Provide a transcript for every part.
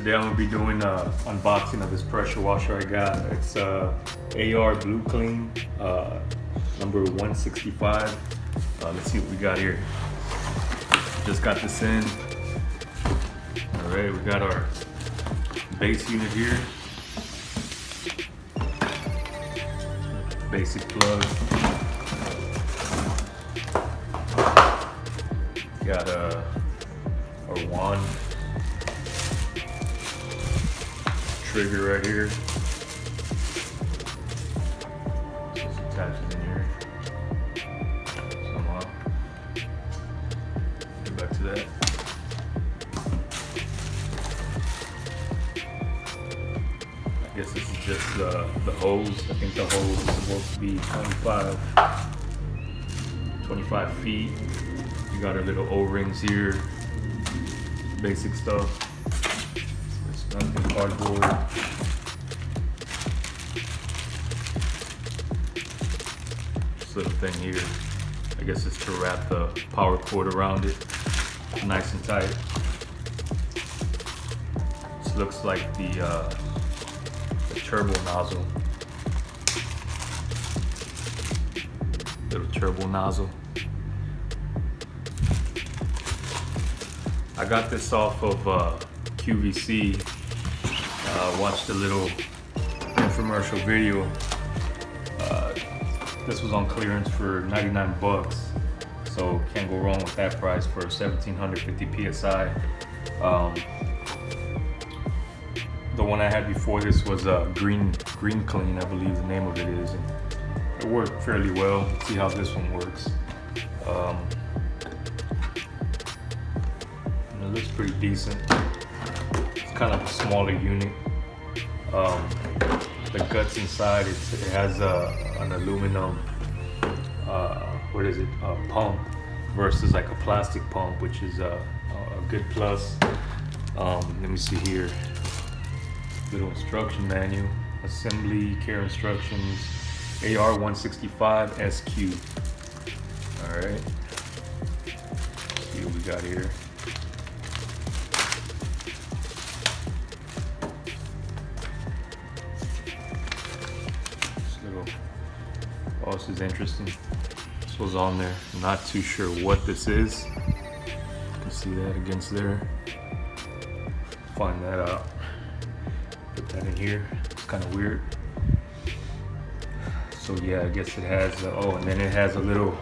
Today I'm gonna be doing an unboxing of this pressure washer I got. It's AR Blue Clean, number 165. Let's see what we got here. Just got this in. All right, we got our base unit here. Basic plug. Got our wand. Trigger right here. Just attaches in here somehow. Get back to that. I guess this is just the hose. I think the hose is supposed to be 25 feet. You got our little O-rings here. Basic stuff. Nothing cardboard. This little thing here, I guess it's to wrap the power cord around it, nice and tight. This looks like the turbo nozzle. Little turbo nozzle. I got this off of QVC. Watched a little infomercial video. This was on clearance for 99 bucks, so can't go wrong with that price for 1750 psi. The one I had before this was Green Clean, I believe the name of it is, and it worked fairly well. Let's see how this one works. And it looks pretty decent. It's kind of a smaller unit. The guts inside, it has an aluminum pump versus like a plastic pump, which is a good plus. Let me see here. Little instruction manual, assembly, care instructions, AR 165 SQ. All right. Let's see what we got here. Oh, this is interesting. This was on there. I'm not too sure what this is. You can see that against there. Find that out. Put that in here. It's kind of weird. So yeah, I guess it has. And then it has a little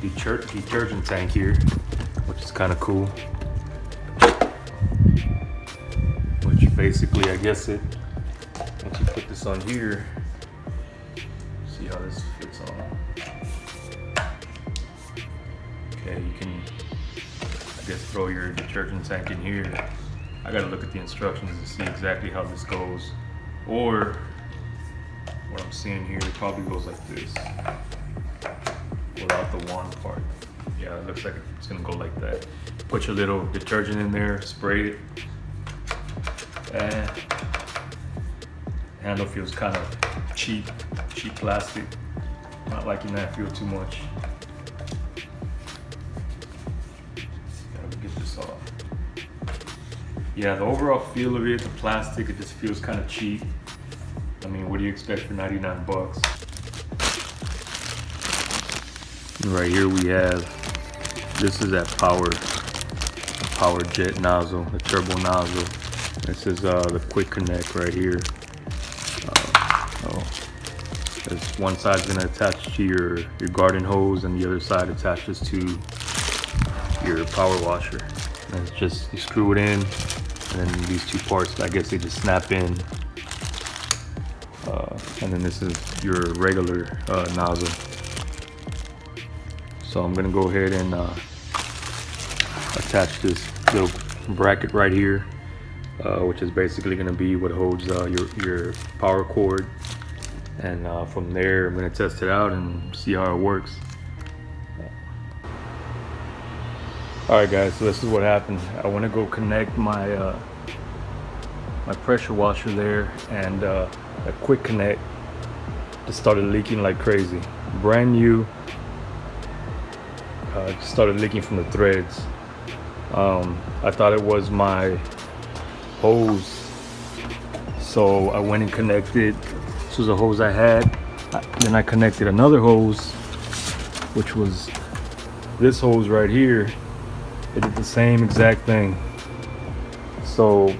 detergent tank here, which is kind of cool. Which basically, I guess once you put this on here. See how this fits on. Okay, you can, I guess, throw your detergent tank in here. I gotta look at the instructions to see exactly how this goes. Or, what I'm seeing here, it probably goes like this. Without the wand part. Yeah, it looks like it's gonna go like that. Put your little detergent in there, spray it. And handle feels kind of cheap plastic. Not liking that feel too much. Gotta get this off. Yeah, the overall feel of it, the plastic, it just feels kind of cheap. I mean, what do you expect for 99 bucks? And right here we have, this is that power jet nozzle, the turbo nozzle. This is the quick connect right here. There's one side's gonna attach to your garden hose, and the other side attaches to your power washer. And it's just, you screw it in, and then these two parts, I guess they just snap in. And then this is your regular nozzle. So I'm gonna go ahead and attach this little bracket right here, which is basically gonna be what holds your power cord. And from there, I'm gonna test it out and see how it works. All right, guys, so this is what happened. I want to go connect my my pressure washer there, and a quick connect just started leaking like crazy. Brand new, just started leaking from the threads. I thought it was my hose. So I went and connected. This was a hose I had. Then I connected another hose, which was this hose right here. It did the same exact thing. So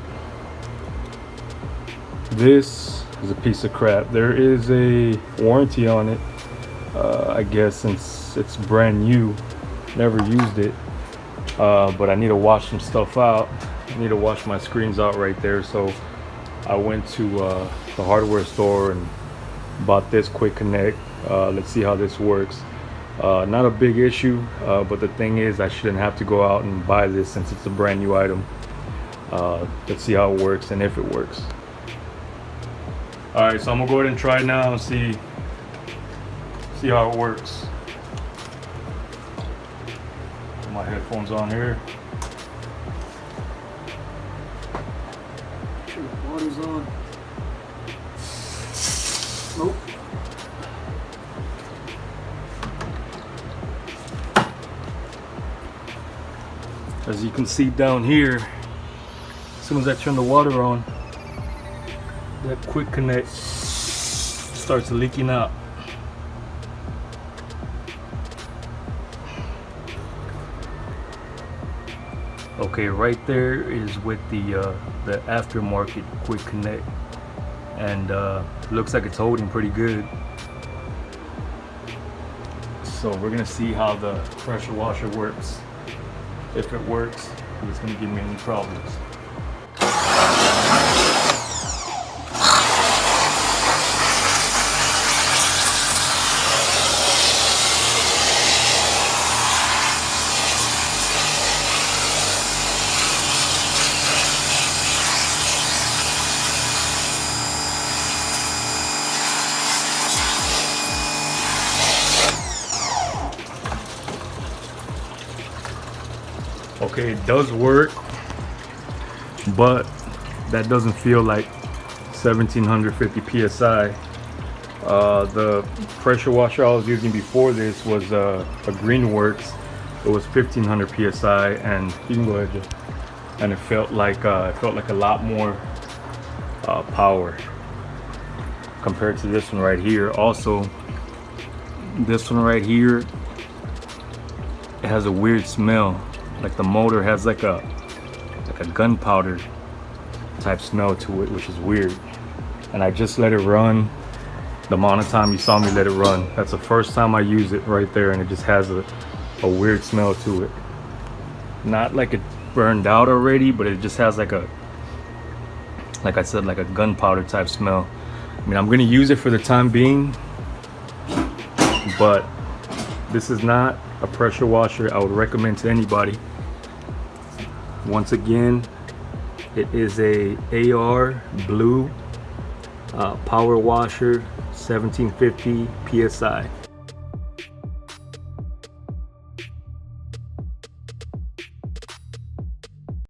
this is a piece of crap. There is a warranty on it, I guess, since it's brand new. Never used it, but I need to wash some stuff out. I need to wash my screens out right there. So I went to the hardware store and bought this quick connect. Let's see how this works. Not a big issue, but the thing is I shouldn't have to go out and buy this since it's a brand new item. Let's see how it works and if it works. Alright, so I'm gonna go ahead and try it now and see how it works. Put my headphones on here. Sure the water's on. Nope. As you can see down here, as soon as I turn the water on, that quick connect starts leaking out. Okay, right there is with the aftermarket quick connect, and looks like it's holding pretty good. So we're gonna see how the pressure washer works. If it works, if it's gonna give me any problems. Okay, it does work, but that doesn't feel like 1750 psi. The pressure washer I was using before this was a Greenworks. It was 1500 psi, and you can go ahead, Joe. And it felt like a lot more power compared to this one right here. Also, this one right here, it has a weird smell. Like the motor has like a gunpowder type smell to it, which is weird. And I just let it run the amount of time you saw me let it run. That's the first time I use it right there, and it just has a weird smell to it. Not like it burned out already, but it just has like I said, like a gunpowder type smell. I mean, I'm gonna use it for the time being, but this is not a pressure washer I would recommend to anybody. Once again, it is a AR blue power washer, 1750 psi.